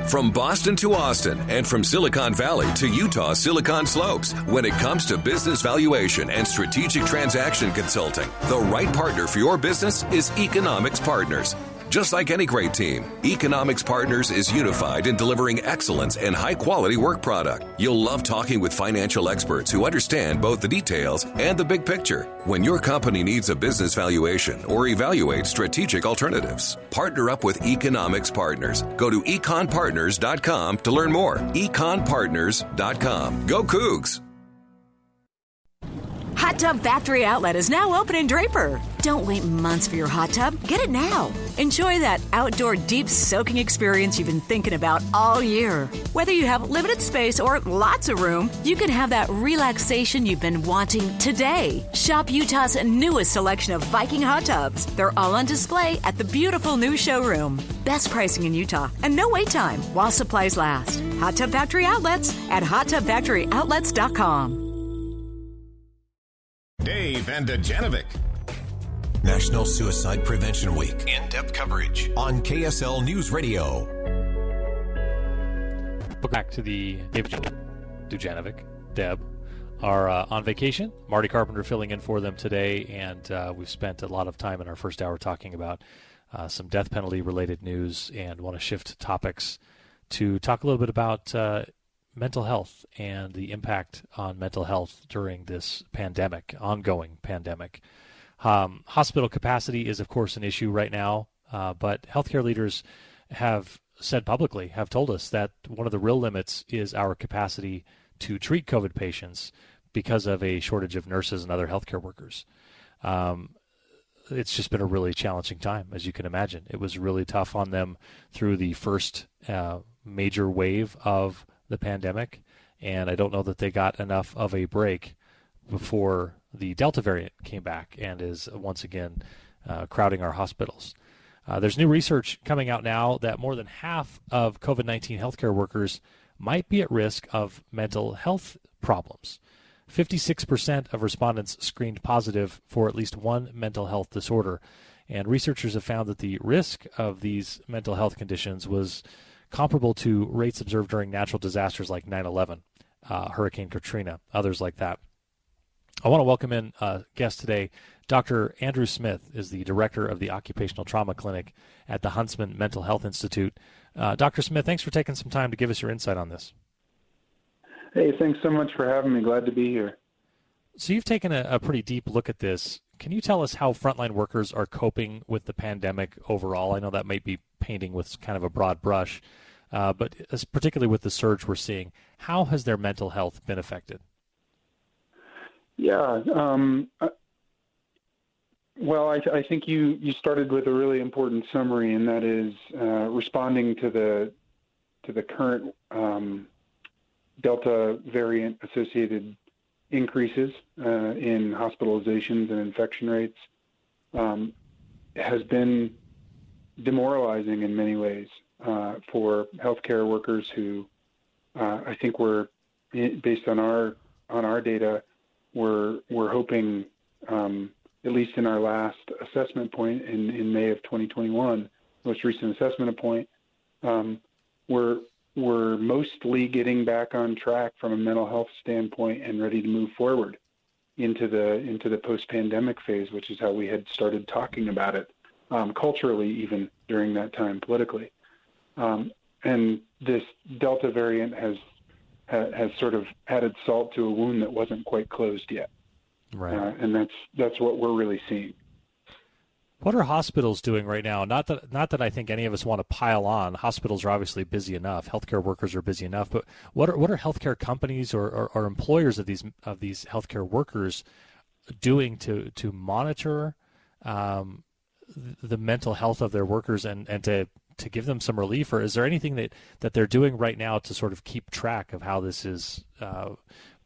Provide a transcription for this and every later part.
From Boston to Austin and from Silicon Valley to Utah's Silicon Slopes, when it comes to business valuation and strategic transaction consulting, the right partner for your business is Economics Partners. Just like any great team, Economics Partners is unified in delivering excellence and high-quality work product. You'll love talking with financial experts who understand both the details and the big picture. When your company needs a business valuation or evaluate strategic alternatives, partner up with Economics Partners. Go to econpartners.com to learn more. econpartners.com. Go Cougs! Hot Tub Factory Outlet is now open in Draper. Don't wait months for your hot tub. Get it now. Enjoy that outdoor deep soaking experience you've been thinking about all year. Whether you have limited space or lots of room, you can have that relaxation you've been wanting today. Shop Utah's newest selection of Viking hot tubs. They're all on display at the beautiful new showroom. Best pricing in Utah and no wait time while supplies last. Hot Tub Factory Outlets at hottubfactoryoutlets.com. Dave and Dejanovic. National Suicide Prevention Week. In-depth coverage on KSL News Radio. Back to the Dave Dujanovic, Deb, are on vacation. Marty Carpenter filling in for them today, and we've spent a lot of time in our first hour talking about some death penalty-related news, and want to shift topics to talk a little bit about mental health and the impact on mental health during this pandemic, ongoing pandemic. Hospital capacity is, of course, an issue right now, but healthcare leaders have said publicly, have told us that one of the real limits is our capacity to treat COVID patients because of a shortage of nurses and other healthcare workers. It's just been a really challenging time, as you can imagine. It was really tough on them through the first major wave of the pandemic, and I don't know that they got enough of a break before the Delta variant came back and is once again crowding our hospitals. There's new research coming out now that more than half of COVID-19 healthcare workers might be at risk of mental health problems. 56% of respondents screened positive for at least one mental health disorder, and researchers have found that the risk of these mental health conditions was comparable to rates observed during natural disasters like 9/11, Hurricane Katrina, others like that. I want to welcome in a guest today. Dr. Andrew Smith is the director of the Occupational Trauma Clinic at the Huntsman Mental Health Institute. Dr. Smith, thanks for taking some time to give us your insight on this. Hey, thanks so much for having me. Glad to be here. So you've taken a pretty deep look at this. Can you tell us how frontline workers are coping with the pandemic overall? I know that might be painting with kind of a broad brush, but particularly with the surge we're seeing, how has their mental health been affected? Yeah, well, I think you started with a really important summary, and that is responding to the current Delta variant associated increases in hospitalizations and infection rates has been demoralizing in many ways for healthcare workers who I think were, based on our data, we're hoping, at least in our last assessment point in May of 2021, most recent assessment point, we're mostly getting back on track from a mental health standpoint and ready to move forward into the post-pandemic phase, which is how we had started talking about it culturally, even during that time politically. And this Delta variant has sort of added salt to a wound that wasn't quite closed yet. Right. And that's what we're really seeing. What are hospitals doing right now? Not that I think any of us want to pile on. Hospitals are obviously busy enough. Healthcare workers are busy enough. But what are healthcare companies or employers of these healthcare workers doing to monitor the mental health of their workers and to give them some relief? Or is there anything that they're doing right now to sort of keep track of how this is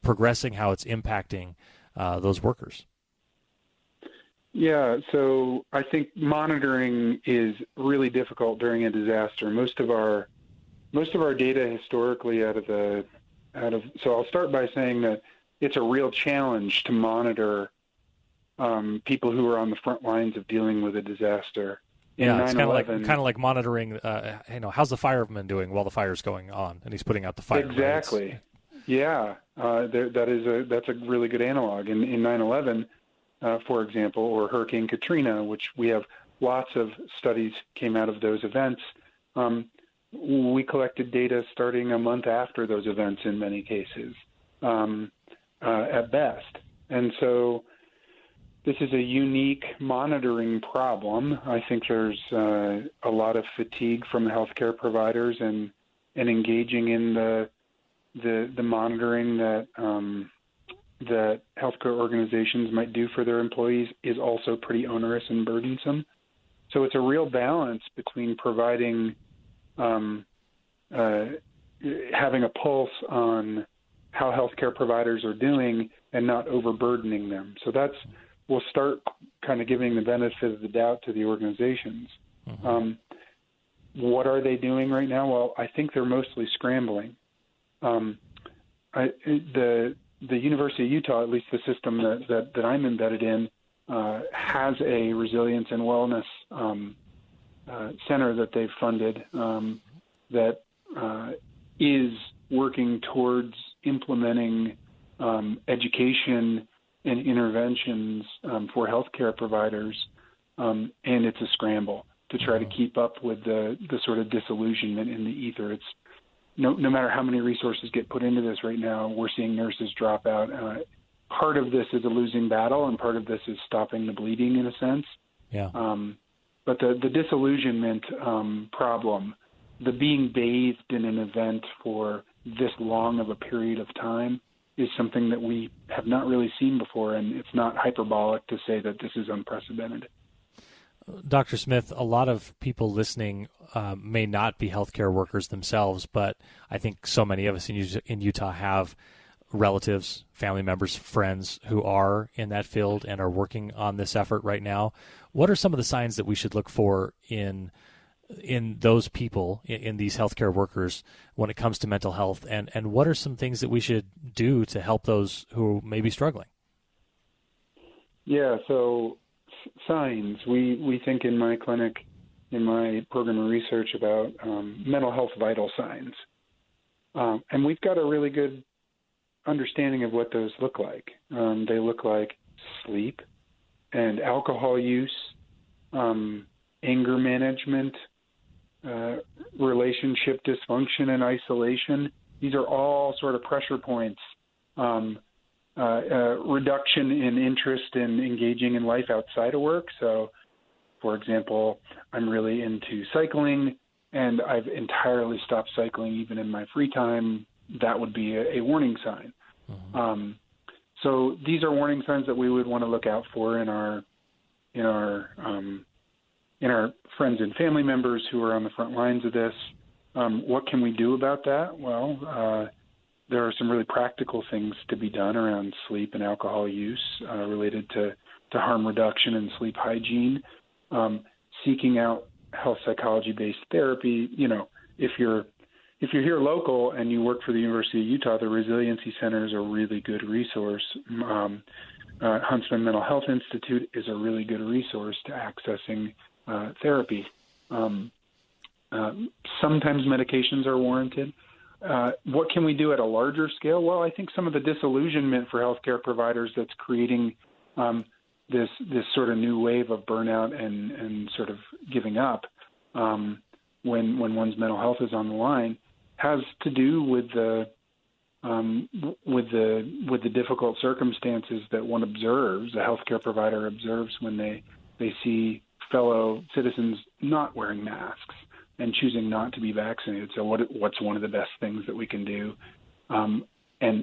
progressing, how it's impacting those workers? Yeah, so I think monitoring is really difficult during a disaster. Most of our data historically so I'll start by saying that it's a real challenge to monitor people who are on the front lines of dealing with a disaster. Yeah, it's kind of like monitoring. How's the fireman doing while the fire's going on, and he's putting out the fire. Exactly. Right? Yeah, that's a really good analog. In 9/11, for example, or Hurricane Katrina, which we have lots of studies came out of those events. We collected data starting a month after those events in many cases, at best, and so. This is a unique monitoring problem. I think there's a lot of fatigue from the healthcare providers and engaging in the monitoring that that healthcare organizations might do for their employees is also pretty onerous and burdensome. So it's a real balance between providing having a pulse on how healthcare providers are doing and not overburdening them. So we'll start kind of giving the benefit of the doubt to the organizations. Mm-hmm. What are they doing right now? Well, I think they're mostly scrambling. The University of Utah, at least the system that I'm embedded in, has a resilience and wellness center that they've funded that is working towards implementing education and interventions for healthcare providers, and it's a scramble to try to keep up with the sort of disillusionment in the ether. It's no matter how many resources get put into this right now, we're seeing nurses drop out. Part of this is a losing battle, and part of this is stopping the bleeding in a sense. Yeah. But the disillusionment problem, the being bathed in an event for this long of a period of time, is something that we have not really seen before, and it's not hyperbolic to say that this is unprecedented. Dr. Smith, a lot of people listening may not be healthcare workers themselves, but I think so many of us in Utah have relatives, family members, friends who are in that field and are working on this effort right now. What are some of the signs that we should look for in those people, in these healthcare workers, when it comes to mental health, and what are some things that we should do to help those who may be struggling? Yeah, so signs. We think in my clinic, in my program of research about mental health vital signs. And we've got a really good understanding of what those look like. They look like sleep and alcohol use, anger management, relationship dysfunction and isolation. These are all sort of pressure points. Reduction in interest in engaging in life outside of work. So, for example, I'm really into cycling, and I've entirely stopped cycling even in my free time. That would be a warning sign. Mm-hmm. So these are warning signs that we would want to look out for in our friends and family members who are on the front lines of this. What can we do about that? Well, there are some really practical things to be done around sleep and alcohol use related to harm reduction and sleep hygiene. Seeking out health psychology-based therapy. You know, if you're here local and you work for the University of Utah, the Resiliency Center is a really good resource. Huntsman Mental Health Institute is a really good resource to accessing therapy. Sometimes medications are warranted. What can we do at a larger scale? Well, I think some of the disillusionment for healthcare providers that's creating this sort of new wave of burnout and sort of giving up when one's mental health is on the line has to do with the difficult circumstances that one observes, a healthcare provider observes when they see fellow citizens not wearing masks and choosing not to be vaccinated. So what's one of the best things that we can do? And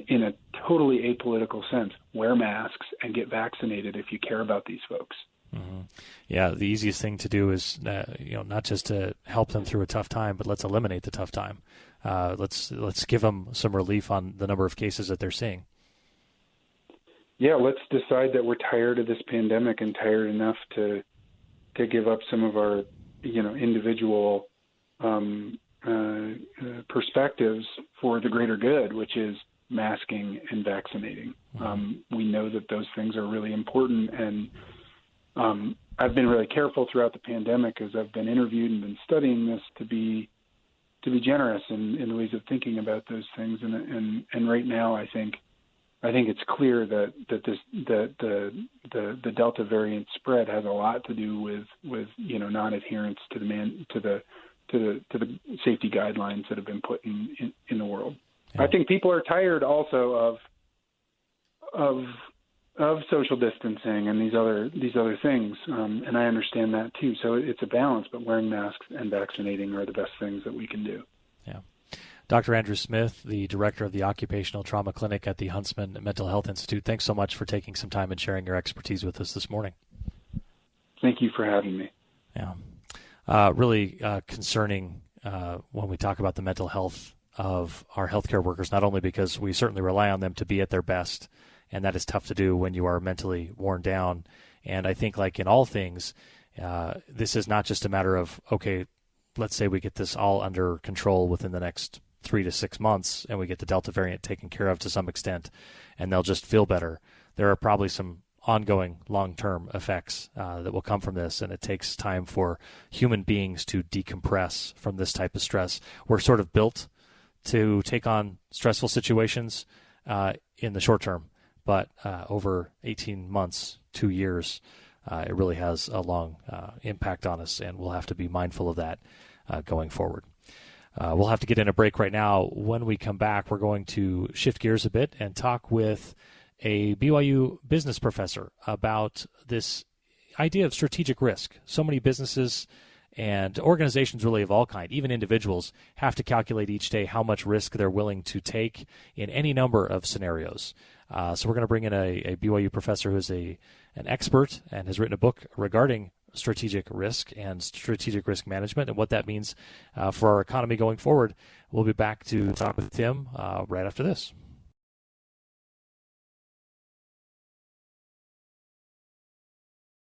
in a totally apolitical sense, wear masks and get vaccinated if you care about these folks. Mm-hmm. Yeah, the easiest thing to do is, not just to help them through a tough time, but let's eliminate the tough time. Let's give them some relief on the number of cases that they're seeing. Yeah, let's decide that we're tired of this pandemic and tired enough to give up some of our, individual perspectives for the greater good, which is masking and vaccinating. We know that those things are really important, and I've been really careful throughout the pandemic as I've been interviewed and been studying this to be generous in the ways of thinking about those things. And right now, I think it's clear that the Delta variant spread has a lot to do with non-adherence to the safety guidelines that have been put in the world. Yeah. I think people are tired also of social distancing and these other things, and I understand that too. So it's a balance, but wearing masks and vaccinating are the best things that we can do. Yeah. Dr. Andrew Smith, the director of the Occupational Trauma Clinic at the Huntsman Mental Health Institute, thanks so much for taking some time and sharing your expertise with us this morning. Thank you for having me. Yeah. Really concerning when we talk about the mental health of our healthcare workers, not only because we certainly rely on them to be at their best, and that is tough to do when you are mentally worn down. And I think, like in all things, this is not just a matter of, okay, let's say we get this all under control within the next 3 to 6 months and we get the Delta variant taken care of to some extent and they'll just feel better. There are probably some ongoing long-term effects that will come from this, and it takes time for human beings to decompress from this type of stress. We're sort of built to take on stressful situations in the short term, but over 18 months, 2 years, it really has a long impact on us, and we'll have to be mindful of that going forward. We'll have to get in a break right now. When we come back, we're going to shift gears a bit and talk with a BYU business professor about this idea of strategic risk. So many businesses and organizations really of all kind, even individuals, have to calculate each day how much risk they're willing to take in any number of scenarios. So we're going to bring in a BYU professor who is an expert and has written a book regarding strategic risk and strategic risk management and what that means for our economy going forward. We'll be back to talk with Tim right after this.